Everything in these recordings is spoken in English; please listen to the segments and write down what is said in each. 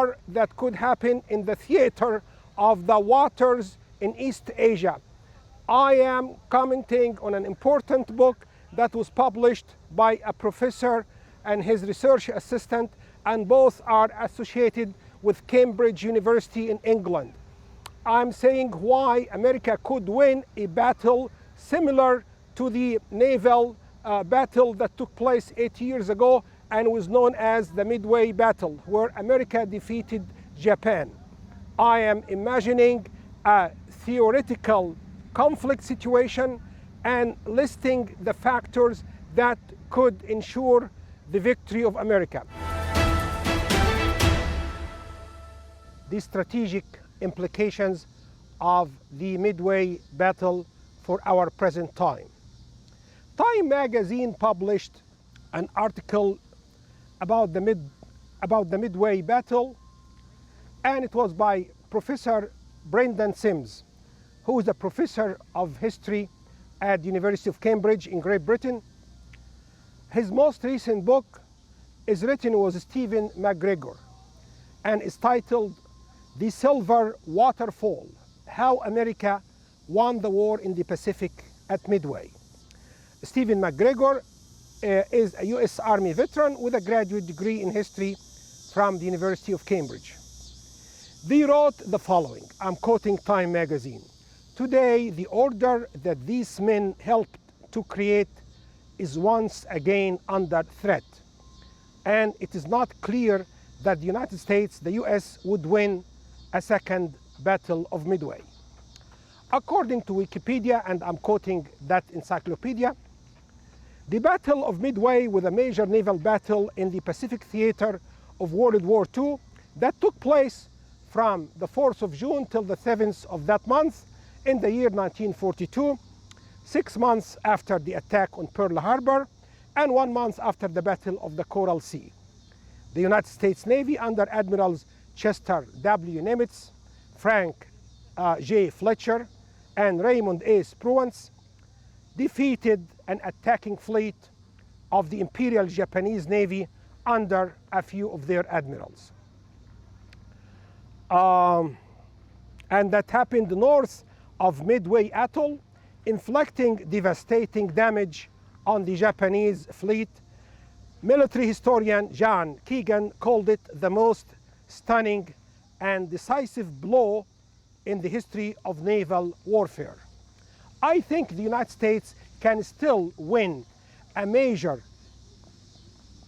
war that could happen in the theater of the waters in East Asia. I am commenting on an important book that was published by a professor and his research assistant, and both are associated with Cambridge University in England. I'm saying why America could win a battle similar to the naval battle that took place 80 years ago and was known as the Midway Battle, where America defeated Japan. I am imagining a theoretical conflict situation and listing the factors that could ensure the victory of America. The strategic implications of the Midway Battle for our present time. Time magazine published an article about the Midway Battle, and it was by Professor Brendan Sims, who is a professor of history at the University of Cambridge in Great Britain. His most recent book is written with Stephen McGregor and is titled The Silver Waterfall: How America Won the War in the Pacific at Midway. Stephen McGregor is a US Army veteran with a graduate degree in history from the University of Cambridge. They wrote the following, I'm quoting Time magazine: "Today, the order that these men helped to create is once again under threat, and it is not clear that the United States, the US, would win a second Battle of Midway." According to Wikipedia, and I'm quoting that encyclopedia, the Battle of Midway was a major naval battle in the Pacific theater of World War II that took place from the 4th of June till the 7th of that month in the year 1942, 6 months after the attack on Pearl Harbor and 1 month after the Battle of the Coral Sea. The United States Navy under Admirals Chester W. Nimitz, Frank J. Fletcher, and Raymond A. Spruance defeated an attacking fleet of the Imperial Japanese Navy under a few of their admirals. And that happened north of Midway Atoll, inflicting devastating damage on the Japanese fleet. Military historian John Keegan called it the most stunning and decisive blow in the history of naval warfare. I think the United States can still win a major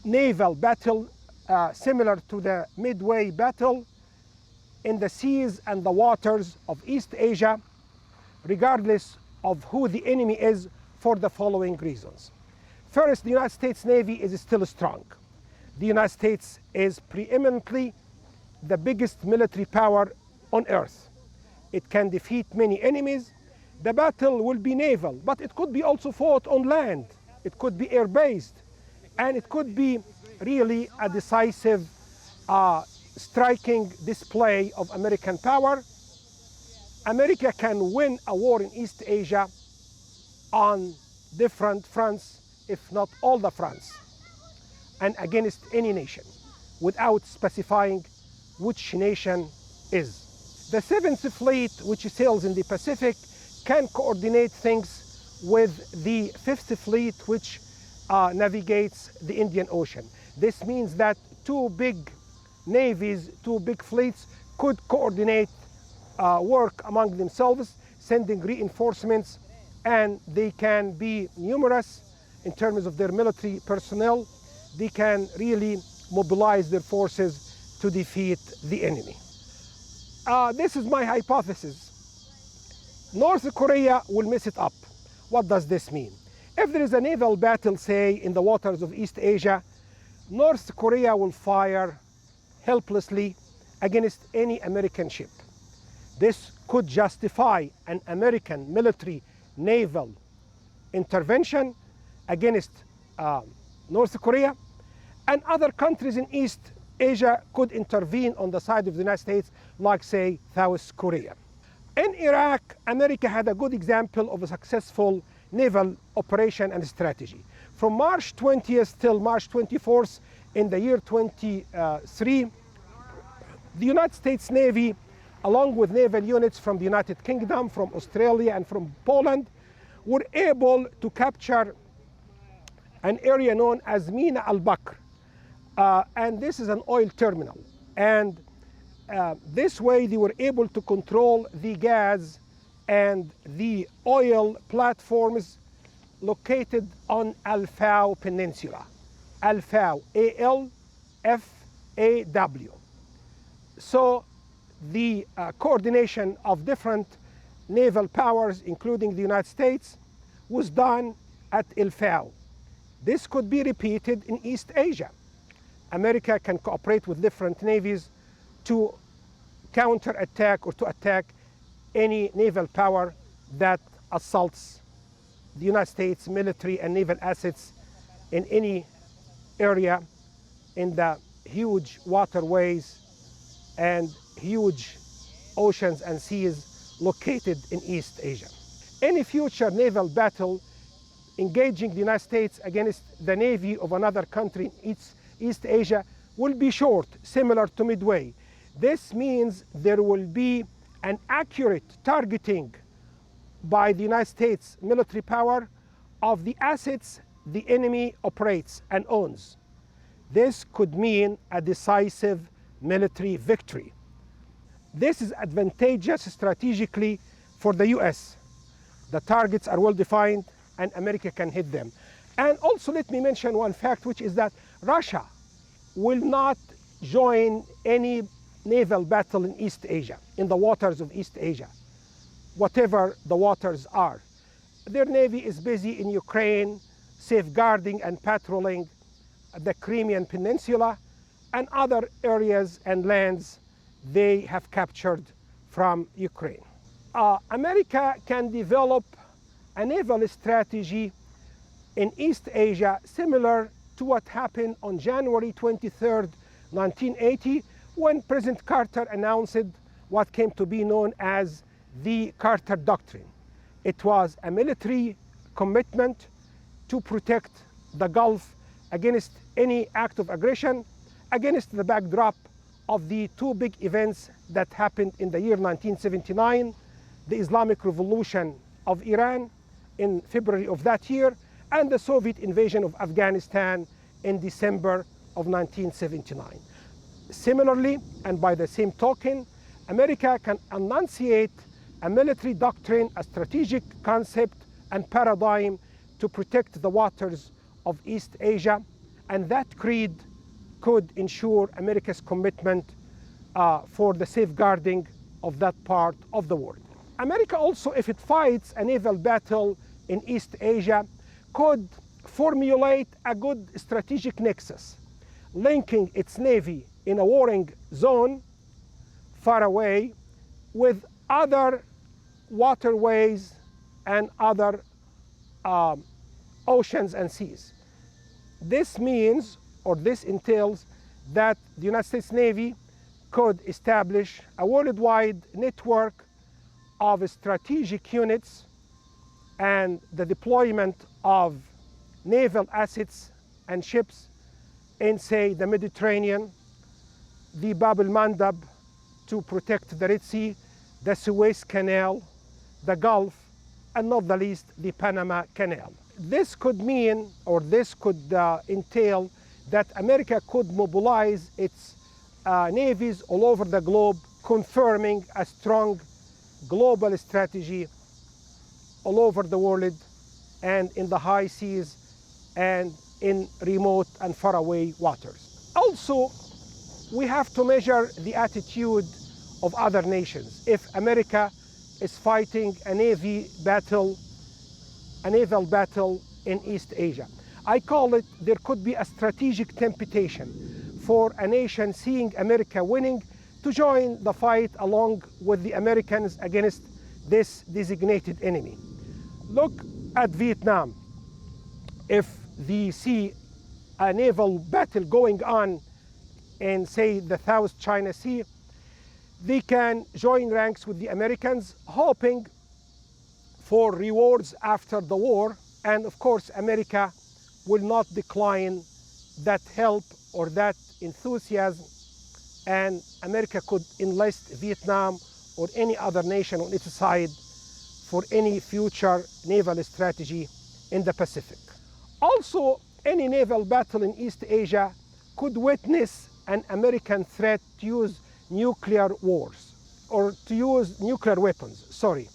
naval battle similar to the Midway Battle in the seas and the waters of East Asia, regardless of who the enemy is, for the following reasons. First, the United States Navy is still strong. The United States is preeminently the biggest military power on earth. It can defeat many enemies. The battle will be naval, but it could be also fought on land. It could be air-based, and it could be really a decisive, striking display of American power. America can win a war in East Asia on different fronts, if not all the fronts, and against any nation, without specifying which nation is. The 7th Fleet, which sails in the Pacific, can coordinate things with the 5th Fleet, which navigates the Indian Ocean. This means that two big navies, two big fleets could coordinate work among themselves, sending reinforcements, and they can be numerous in terms of their military personnel. They can really mobilize their forces to defeat the enemy. This is my hypothesis. North Korea will mess it up. What does this mean? If there is a naval battle, say, in the waters of East Asia, North Korea will fire helplessly against any American ship. This could justify an American military naval intervention against North Korea, and other countries in East Asia could intervene on the side of the United States, like, say, South Korea. In Iraq, America had a good example of a successful naval operation and strategy. From March 20th till March 24th in the year 23, The United States Navy, along with naval units from the United Kingdom, from Australia, and from Poland, were able to capture an area known as Mina al-Bakr. And this is an oil terminal. And this way they were able to control the gas and the oil platforms located on Al-Faw Peninsula. Al-Faw, A-L-F-A-W. So the coordination of different naval powers, including the United States, was done at Al-Faw. This could be repeated in East Asia. America can cooperate with different navies to counterattack or to attack any naval power that assaults the United States military and naval assets in any area in the huge waterways and huge oceans and seas located in East Asia. Any future naval battle engaging the United States against the navy of another country in East Asia will be short, similar to Midway. This means there will be an accurate targeting by the United States military power of the assets the enemy operates and owns. This could mean a decisive military victory. This is advantageous strategically for the US. The targets are well defined and America can hit them. And also let me mention one fact, which is that Russia will not join any naval battle in East Asia, in the waters of East Asia, whatever the waters are. Their navy is busy in Ukraine, safeguarding and patrolling the Crimean Peninsula and other areas and lands they have captured from Ukraine. America can develop a naval strategy in East Asia similar to what happened on January 23rd, 1980, when President Carter announced what came to be known as the Carter Doctrine. It was a military commitment to protect the Gulf against any act of aggression, against the backdrop of the two big events that happened in the year 1979, the Islamic Revolution of Iran in February of that year, and the Soviet invasion of Afghanistan in December of 1979. Similarly, and by the same token, America can enunciate a military doctrine, a strategic concept and paradigm to protect the waters of East Asia, and that creed could ensure America's commitment for the safeguarding of that part of the world. America also, if it fights a naval battle in East Asia, could formulate a good strategic nexus, linking its navy in a warring zone far away with other waterways and other oceans and seas. This means, or this entails, that the United States Navy could establish a worldwide network of strategic units and the deployment of naval assets and ships in, say, the Mediterranean, the Bab el-Mandab to protect the Red Sea, the Suez Canal, the Gulf, and not the least, the Panama Canal. This could mean, or this could entail, that America could mobilize its navies all over the globe, confirming a strong global strategy all over the world and in the high seas and in remote and faraway waters. Also, we have to measure the attitude of other nations. If America is fighting a naval battle in East Asia, I call it, there could be a strategic temptation for a nation seeing America winning to join the fight along with the Americans against this designated enemy. Look at Vietnam. If they see a naval battle going on in, say, the South China Sea, they can join ranks with the Americans, hoping for rewards after the war. And of course, America will not decline that help or that enthusiasm. And America could enlist Vietnam or any other nation on its side for any future naval strategy in the Pacific. Also, any naval battle in East Asia could witness an American threat to use nuclear wars, or to use nuclear weapons, sorry.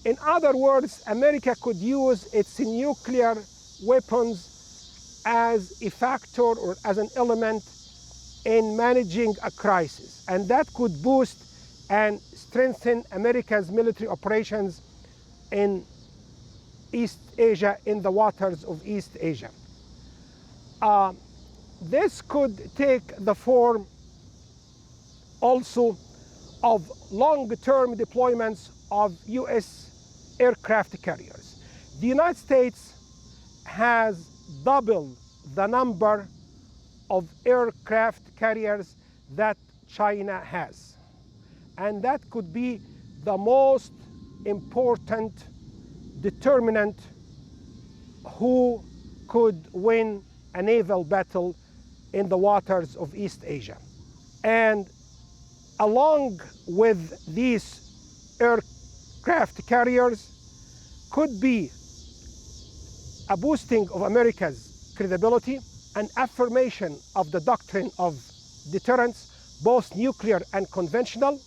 In other words, America could use its nuclear weapons as a factor or as an element in managing a crisis. And that could boost and strengthen America's military operations in East Asia, in the waters of East Asia. This could take the form also of long-term deployments of US aircraft carriers. The United States has doubled the number of aircraft carriers that China has. And that could be the most important determinant who could win a naval battle in the waters of East Asia. And along with these aircraft carriers could be a boosting of America's credibility, an affirmation of the doctrine of deterrence, both nuclear and conventional,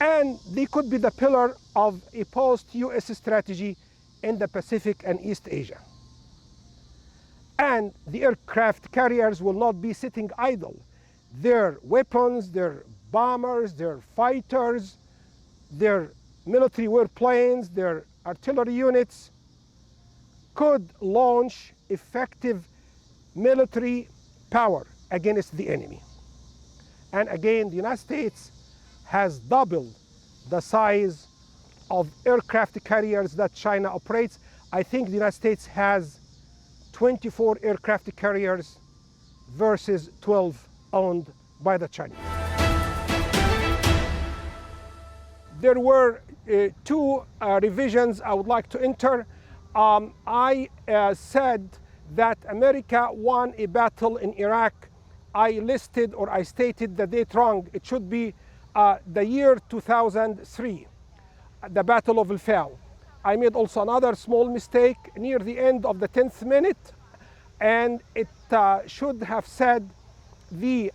and they could be the pillar of a post-US strategy in the Pacific and East Asia. And the aircraft carriers will not be sitting idle. Their weapons, their bombers, their fighters, their military warplanes, their artillery units could launch effective military power against the enemy. And again, the United States has doubled the size of aircraft carriers that China operates. I think the United States has 24 aircraft carriers versus 12 owned by the Chinese. There were two revisions I would like to enter. I said that America won a battle in Iraq. I listed, or I stated the date wrong. It should be the year 2003, the Battle of Al-Fao. I made also another small mistake near the end of the 10th minute, and it should have said the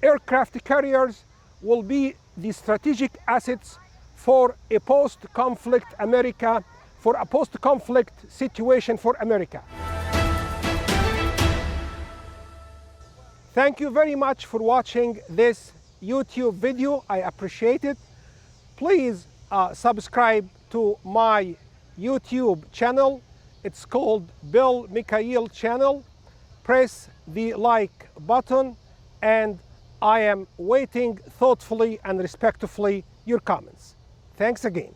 aircraft carriers will be the strategic assets for a post-conflict America, for a post-conflict situation for America. Thank you very much for watching this YouTube video. I appreciate it. Please subscribe to my YouTube channel. It's called Bill Mikhail channel. Press the like button, and I am waiting thoughtfully and respectfully your comments. Thanks again.